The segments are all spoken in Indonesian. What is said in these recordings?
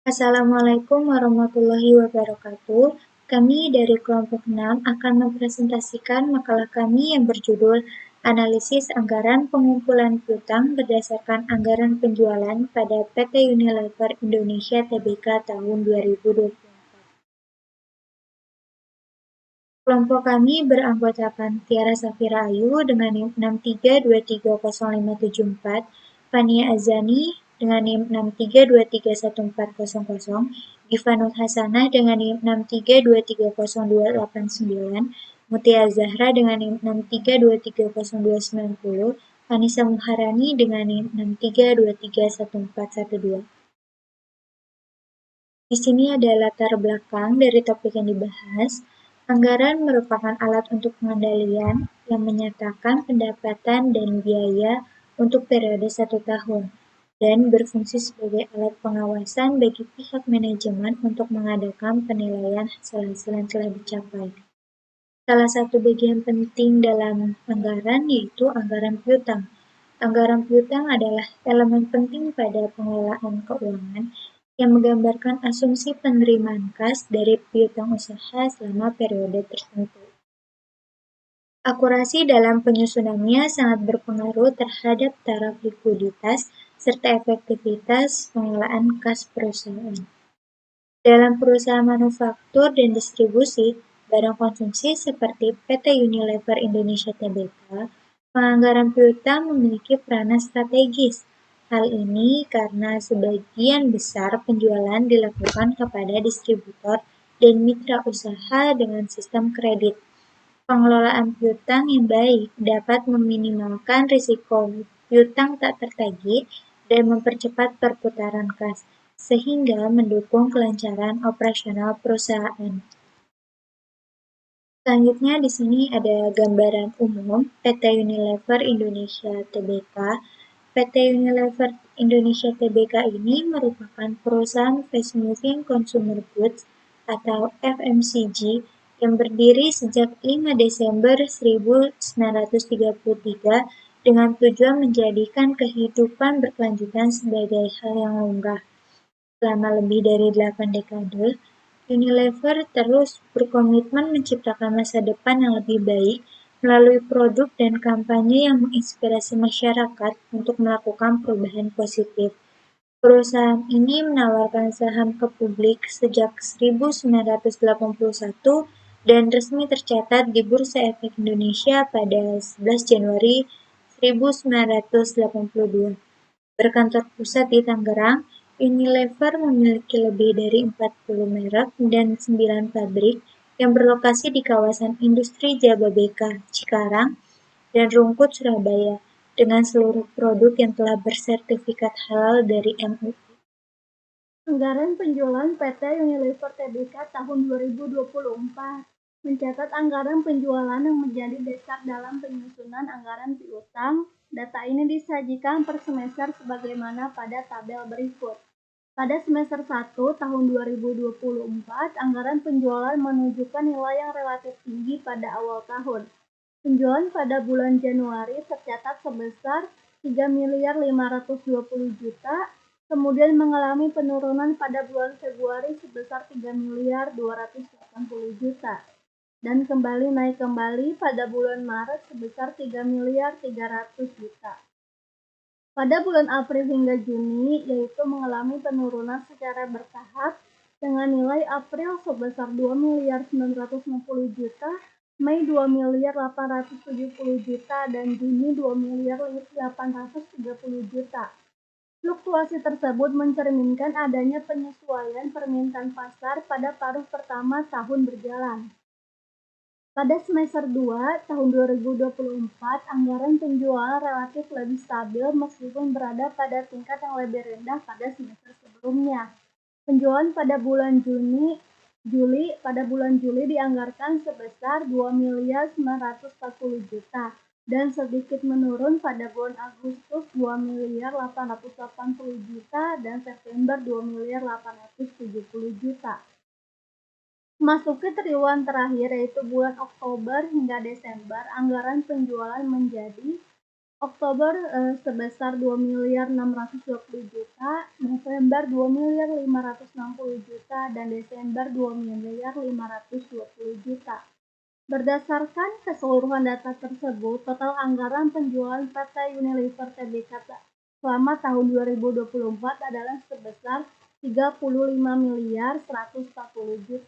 Assalamualaikum warahmatullahi wabarakatuh. Kami dari kelompok 6 akan mempresentasikan makalah kami yang berjudul Analisis Anggaran Pengumpulan Piutang berdasarkan Anggaran Penjualan pada PT Unilever Indonesia Tbk tahun 2024. Kelompok kami beranggotakan Tiara Safira Ayu dengan NIM 6323054, Fania Azani dengan NIM 632314000, Givanut Hasanah dengan NIM 632302889, Mutia Zahra dengan NIM 632302910, Anissa Muharani dengan NIM 632311412. Di sini ada latar belakang dari topik yang dibahas. Anggaran merupakan alat untuk pengendalian yang menyatakan pendapatan dan biaya untuk periode 1 tahun dan berfungsi sebagai alat pengawasan bagi pihak manajemen untuk mengadakan penilaian hasil-hasil yang telah dicapai. Salah satu bagian penting dalam anggaran yaitu anggaran piutang. Anggaran piutang adalah elemen penting pada pengelolaan keuangan yang menggambarkan asumsi penerimaan kas dari piutang usaha selama periode tertentu. Akurasi dalam penyusunannya sangat berpengaruh terhadap taraf likuiditas serta efektivitas pengelolaan kas perusahaan. Dalam perusahaan manufaktur dan distribusi barang konsumsi seperti PT Unilever Indonesia Tbk, penganggaran piutang memiliki peranan strategis. Hal ini karena sebagian besar penjualan dilakukan kepada distributor dan mitra usaha dengan sistem kredit. Pengelolaan piutang yang baik dapat meminimalkan risiko piutang tak tertagih dan mempercepat perputaran kas, sehingga mendukung kelancaran operasional perusahaan. Selanjutnya di sini ada gambaran umum PT Unilever Indonesia Tbk. PT Unilever Indonesia Tbk ini merupakan perusahaan fast moving consumer goods atau FMCG yang berdiri sejak 5 Desember 1933 dengan tujuan menjadikan kehidupan berkelanjutan sebagai hal yang lumrah. Selama lebih dari 8 dekade, Unilever terus berkomitmen menciptakan masa depan yang lebih baik melalui produk dan kampanye yang menginspirasi masyarakat untuk melakukan perubahan positif. Perusahaan ini menawarkan saham ke publik sejak 1981 dan resmi tercatat di Bursa Efek Indonesia pada 11 Januari 1982. Berkantor pusat di Tangerang, Unilever memiliki lebih dari 40 merek dan 9 pabrik yang berlokasi di kawasan industri Jababeka, Cikarang, dan Rungkut, Surabaya, dengan seluruh produk yang telah bersertifikat halal dari MUI. Anggaran penjualan PT Unilever Tbk tahun 2024 mencatat anggaran penjualan yang menjadi dasar dalam penyusunan anggaran piutang. Data ini disajikan per semester sebagaimana pada tabel berikut. Pada semester 1 tahun 2024, anggaran penjualan menunjukkan nilai yang relatif tinggi pada awal tahun. Penjualan pada bulan Januari tercatat sebesar 3.520 juta, kemudian mengalami penurunan pada bulan Februari sebesar 3.280 juta, dan kembali naik kembali pada bulan Maret sebesar 3.300 juta. Pada bulan April hingga Juni, yaitu mengalami penurunan secara bertahap dengan nilai April sebesar 2.960 juta, Mei 2.870 juta, dan Juni 2.830 juta. Fluktuasi tersebut mencerminkan adanya penyesuaian permintaan pasar pada paruh pertama tahun berjalan. Pada semester 2 tahun 2024, anggaran penjualan relatif lebih stabil meskipun berada pada tingkat yang lebih rendah pada semester sebelumnya. Penjualan pada bulan Juli dianggarkan sebesar 2.940 juta dan sedikit menurun pada bulan Agustus 2.880 juta dan September 2.870 juta. Memasuki triwulan terakhir yaitu bulan Oktober hingga Desember, anggaran penjualan menjadi Oktober sebesar 2.620.000.000, November 2.560.000.000, dan Desember 2.520.000.000. Berdasarkan keseluruhan data tersebut, total anggaran penjualan PT Unilever Tbk selama tahun 2024 adalah sebesar 35.140.000.000.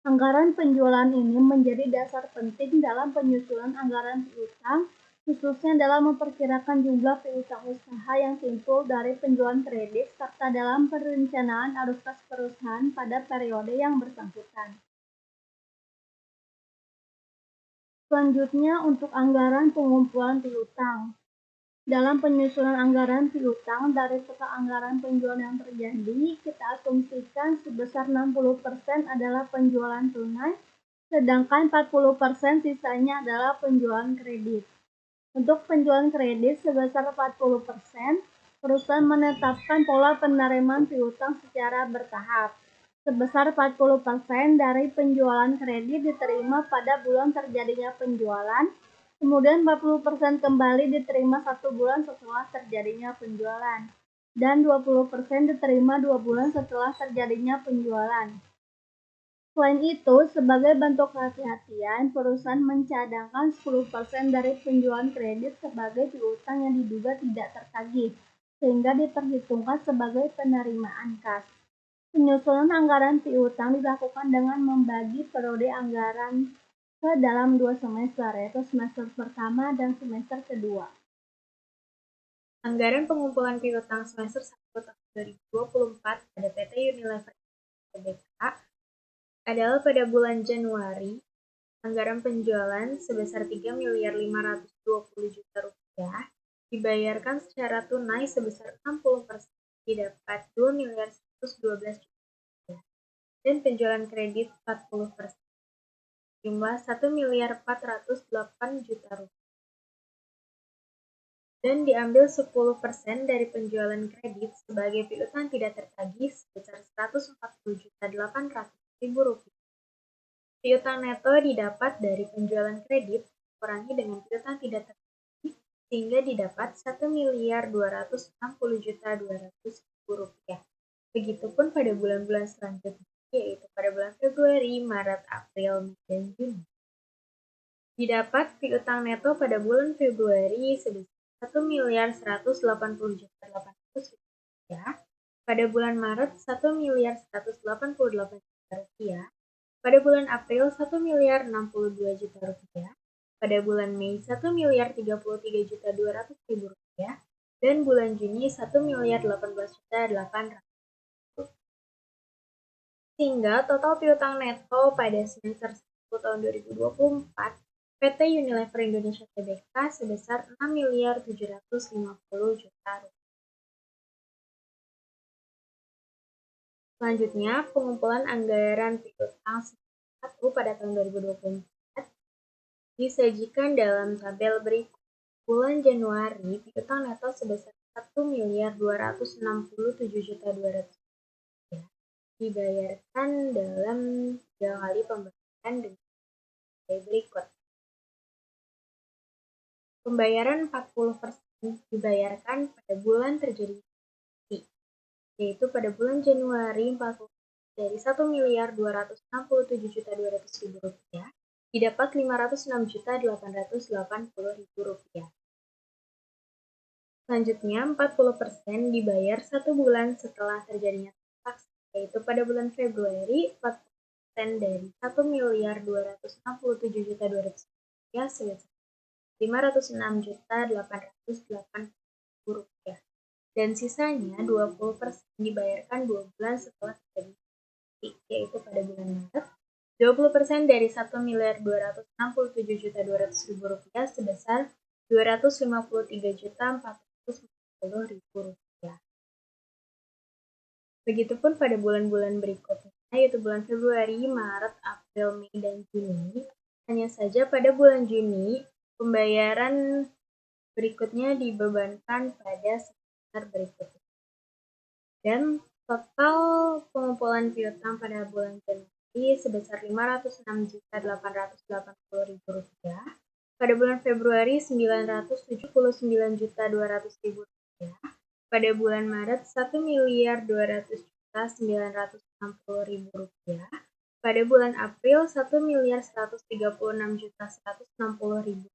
Anggaran penjualan ini menjadi dasar penting dalam penyusunan anggaran piutang, khususnya dalam memperkirakan jumlah piutang usaha yang timbul dari penjualan kredit serta dalam perencanaan arus kas perusahaan pada periode yang bersangkutan. Selanjutnya untuk anggaran pengumpulan piutang. Dalam penyusunan anggaran piutang dari total anggaran penjualan yang terjadi, kita asumsikan sebesar 60% adalah penjualan tunai, sedangkan 40% sisanya adalah penjualan kredit. Untuk penjualan kredit sebesar 40%, perusahaan menetapkan pola penerimaan piutang secara bertahap. Sebesar 40% dari penjualan kredit diterima pada bulan terjadinya penjualan, kemudian 40% kembali diterima 1 bulan setelah terjadinya penjualan, dan 20% diterima 2 bulan setelah terjadinya penjualan. Selain itu, sebagai bentuk kehati-hatian, perusahaan mencadangkan 10% dari penjualan kredit sebagai piutang yang diduga tidak tertagih, sehingga diperhitungkan sebagai penerimaan kas. Penyusunan anggaran piutang dilakukan dengan membagi periode anggaran ke dalam 2 semester, yaitu semester pertama dan semester kedua. Anggaran pengumpulan piutang semester 1 tahun 2024 pada PT Unilever Tbk adalah pada bulan Januari, anggaran penjualan sebesar 3.520.000.000 rupiah dibayarkan secara tunai sebesar 60%, didapat 2.112.000.000 rupiah, dan penjualan kredit 40%, jumlah 1.408.000.000 rupiah. Dan diambil 10% dari penjualan kredit sebagai piutang tidak tertagih sebesar 140.800.000 rupiah. Piutang neto didapat dari penjualan kredit dikurangi dengan piutang tidak tertagih sehingga didapat 1.260.200.000 rupiah. Begitupun pada bulan-bulan selanjutnya, yaitu pada bulan Februari, Maret, April, Mei, dan Juni. Didapat piutang neto pada bulan Februari sebesar 1.180.800.000 rupiah, pada bulan Maret 1.188.000.000 rupiah, pada bulan April 1.062.000.000 rupiah, pada bulan Mei 1.033.200.000 rupiah, dan bulan Juni 1.018.800.000 rupiah. Sehingga total piutang neto pada semester 1 tahun 2024 PT Unilever Indonesia Tbk sebesar 6.750.000.000 rupiah. Selanjutnya, pengumpulan anggaran piutang semester 1 pada tahun 2024 disajikan dalam tabel berikut. Bulan Januari, piutang neto sebesar 1.267.200.000 rupiah dibayarkan dalam 3 kali pembayaran dengan berikut. Pembayaran 40% dibayarkan pada bulan terjadi yaitu pada bulan Januari 40 dari 1.267.200.000 rupiah didapat 506.880.000 rupiah. Selanjutnya 40% dibayar 1 bulan setelah terjadinya transaksi, yaitu pada bulan Februari 40% dari 1.267.200.000 rupiah sebesar 506.880.000 rupiah. Dan sisanya 20% dibayarkan 2 bulan setelah terjadi transaksi, yaitu pada bulan Maret, 20% dari 1.267.200.000 rupiah sebesar 253.440.000 rupiah. Begitupun pada bulan-bulan berikutnya, yaitu bulan Februari, Maret, April, Mei, dan Juni. Hanya saja pada bulan Juni, pembayaran berikutnya dibebankan pada semester berikutnya. Dan total pengumpulan piutang pada bulan Januari sebesar 506.880.000 rupiah Pada bulan Februari, Rp979.200.000. Pada bulan Maret, Rp1.200.960.000. Pada bulan April, Rp1.136.160.000.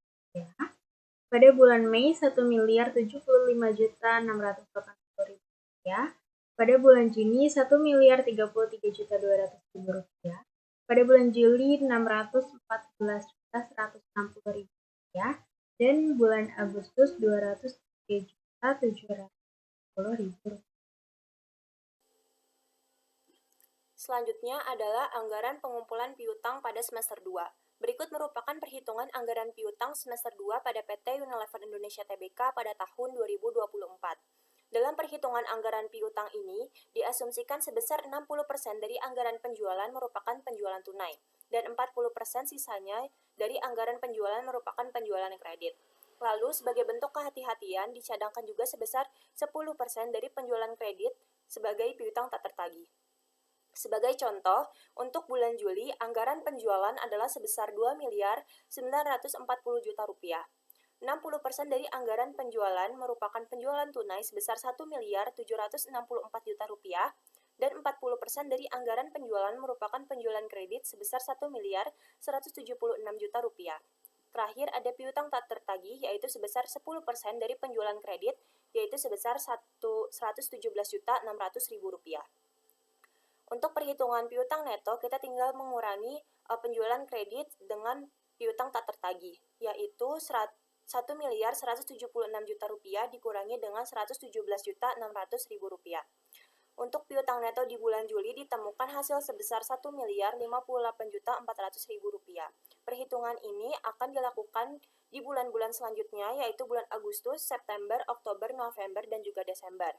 Pada bulan Mei, Rp1.075.680.000. Pada bulan Juni, Rp1.033.200.000. Pada bulan Juli, Rp614.160.000. Dan bulan Agustus, Rp203.750.000. Selanjutnya adalah anggaran pengumpulan piutang pada semester 2. Berikut merupakan perhitungan anggaran piutang semester 2 pada PT Unilever Indonesia Tbk pada tahun 2024. Dalam perhitungan anggaran piutang ini, diasumsikan sebesar 60% dari anggaran penjualan merupakan penjualan tunai, dan 40% sisanya dari anggaran penjualan merupakan penjualan kredit. Lalu, sebagai bentuk kehati-hatian, dicadangkan juga sebesar 10% dari penjualan kredit sebagai piutang tak tertagih. Sebagai contoh, untuk bulan Juli, anggaran penjualan adalah sebesar Rp2.940.000.000. 60% dari anggaran penjualan merupakan penjualan tunai sebesar Rp1.764.000.000 dan 40% dari anggaran penjualan merupakan penjualan kredit sebesar Rp1.176.000.000. Terakhir ada piutang tak tertagih yaitu sebesar 10% dari penjualan kredit yaitu sebesar Rp117.600.000. Untuk perhitungan piutang neto, kita tinggal mengurangi penjualan kredit dengan piutang tak tertagih, yaitu Rp1.176.000.000 dikurangi dengan Rp117.600.000. Untuk piutang neto di bulan Juli ditemukan hasil sebesar Rp1.058.400.000. Perhitungan ini akan dilakukan di bulan-bulan selanjutnya, yaitu bulan Agustus, September, Oktober, November, dan juga Desember.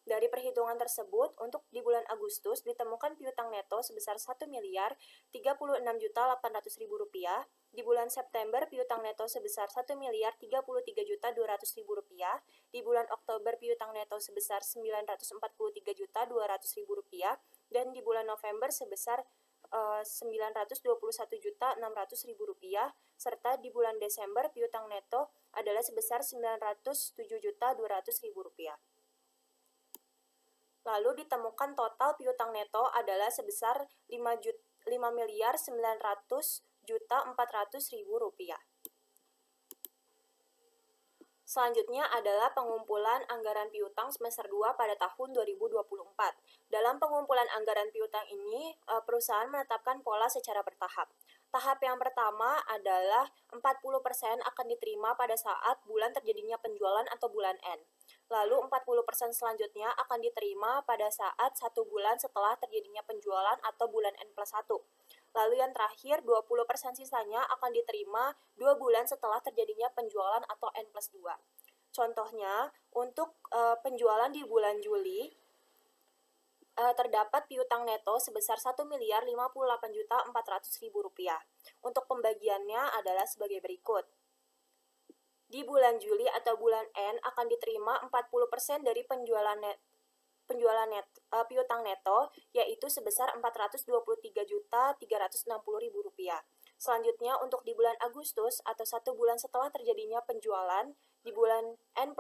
Dari perhitungan tersebut, untuk di bulan Agustus ditemukan piutang neto sebesar Rp1.036.800.000. Di bulan September piutang neto sebesar Rp1.033.200.000. Di bulan Oktober piutang neto sebesar Rp943.200.000 dan di bulan November sebesar Rp921.600.000 serta di bulan Desember piutang neto adalah sebesar Rp907.200.000. Lalu ditemukan total piutang neto adalah sebesar Rp5.900.400.000. Selanjutnya adalah pengumpulan anggaran piutang semester 2 pada tahun 2024. Dalam pengumpulan anggaran piutang ini, perusahaan menetapkan pola secara bertahap. Tahap yang pertama adalah 40% akan diterima pada saat bulan terjadinya penjualan atau bulan N. Lalu 40% selanjutnya akan diterima pada saat 1 bulan setelah terjadinya penjualan atau bulan N+1. Lalu yang terakhir 20% sisanya akan diterima 2 bulan setelah terjadinya penjualan atau N+2. Contohnya, untuk penjualan di bulan Juli, terdapat piutang neto sebesar Rp1.058.400.000. Untuk pembagiannya adalah sebagai berikut. Di bulan Juli atau bulan N akan diterima 40% dari piutang neto yaitu sebesar Rp423.360.000. Selanjutnya untuk di bulan Agustus atau 1 bulan setelah terjadinya penjualan di bulan N+1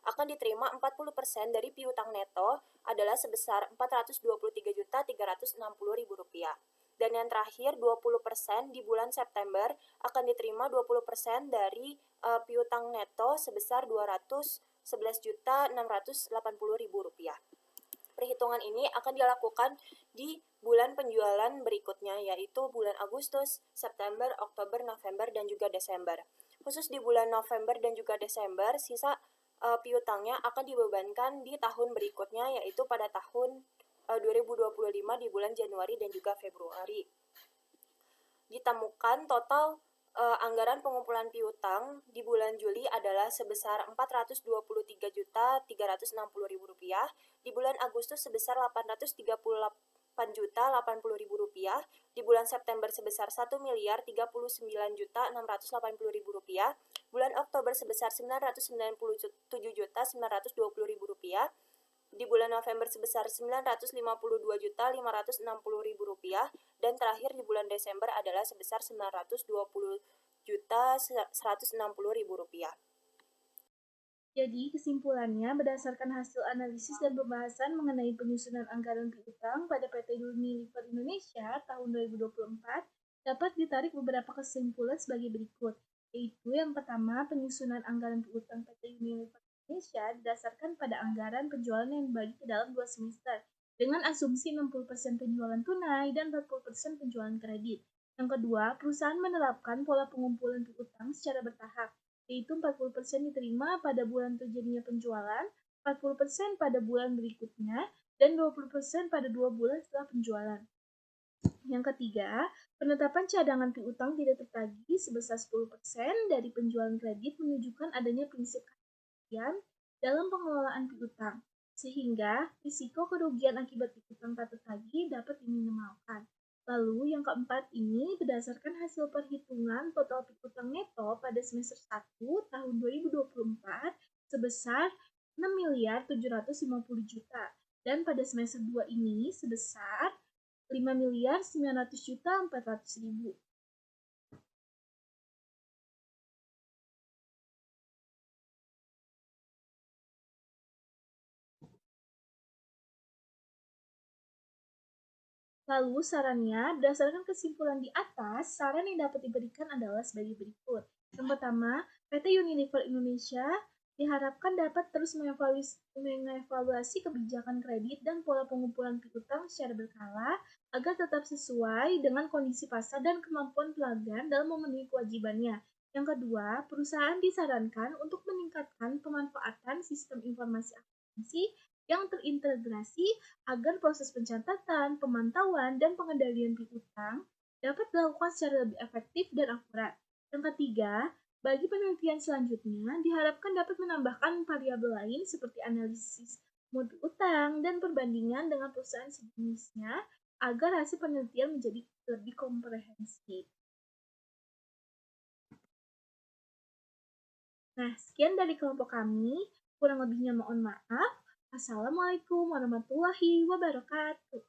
akan diterima 40% dari piutang neto adalah sebesar Rp423.360.000. Dan yang terakhir 20% di bulan September akan diterima 20% dari piutang neto sebesar Rp211.680.000. Perhitungan ini akan dilakukan di bulan penjualan berikutnya yaitu bulan Agustus, September, Oktober, November, dan juga Desember. Khusus di bulan November dan juga Desember, sisa piutangnya akan dibebankan di tahun berikutnya yaitu pada tahun 2025 di bulan Januari dan juga Februari. Ditemukan total anggaran pengumpulan piutang di bulan Juli adalah sebesar Rp423.360.000, di bulan Agustus sebesar Rp838.080.000, di bulan September sebesar Rp1.039.680.000, bulan Oktober sebesar Rp997.920.000, di bulan November sebesar Rp952.560.000, dan terakhir di bulan Desember adalah sebesar Rp160.000. Jadi, kesimpulannya berdasarkan hasil analisis dan pembahasan mengenai penyusunan anggaran piutang pada PT Unilever Indonesia tahun 2024, dapat ditarik beberapa kesimpulan sebagai berikut, yaitu yang pertama, penyusunan anggaran piutang PT Unilever Indonesia didasarkan pada anggaran penjualan yang dibagi ke dalam 2 semester, dengan asumsi 60% penjualan tunai dan 40% penjualan kredit. Yang kedua, perusahaan menerapkan pola pengumpulan piutang secara bertahap, yaitu 40% diterima pada bulan terjadinya penjualan, 40% pada bulan berikutnya, dan 20% pada 2 bulan setelah penjualan. Yang ketiga, penetapan cadangan piutang tidak tertagih sebesar 10% dari penjualan kredit menunjukkan adanya prinsip kehati-hatian dalam pengelolaan piutang, sehingga risiko kerugian akibat piutang tak tertagih dapat diminimalkan. Lalu yang keempat ini berdasarkan hasil perhitungan total piutang neto pada semester 1 tahun 2024 sebesar 6.750 juta dan pada semester 2 ini sebesar 5.900.400.000. Lalu sarannya, berdasarkan kesimpulan di atas, saran yang dapat diberikan adalah sebagai berikut. Yang pertama, PT Unilever Indonesia diharapkan dapat terus mengevaluasi kebijakan kredit dan pola pengumpulan piutang secara berkala agar tetap sesuai dengan kondisi pasar dan kemampuan pelanggan dalam memenuhi kewajibannya. Yang kedua, perusahaan disarankan untuk meningkatkan pemanfaatan sistem informasi akuntansi yang terintegrasi agar proses pencatatan, pemantauan, dan pengendalian piutang dapat dilakukan secara lebih efektif dan akurat. Yang ketiga, bagi penelitian selanjutnya, diharapkan dapat menambahkan variabel lain seperti analisis mutu utang dan perbandingan dengan perusahaan sejenisnya agar hasil penelitian menjadi lebih komprehensif. Nah, sekian dari kelompok kami. Kurang lebihnya mohon maaf. Assalamualaikum warahmatullahi wabarakatuh.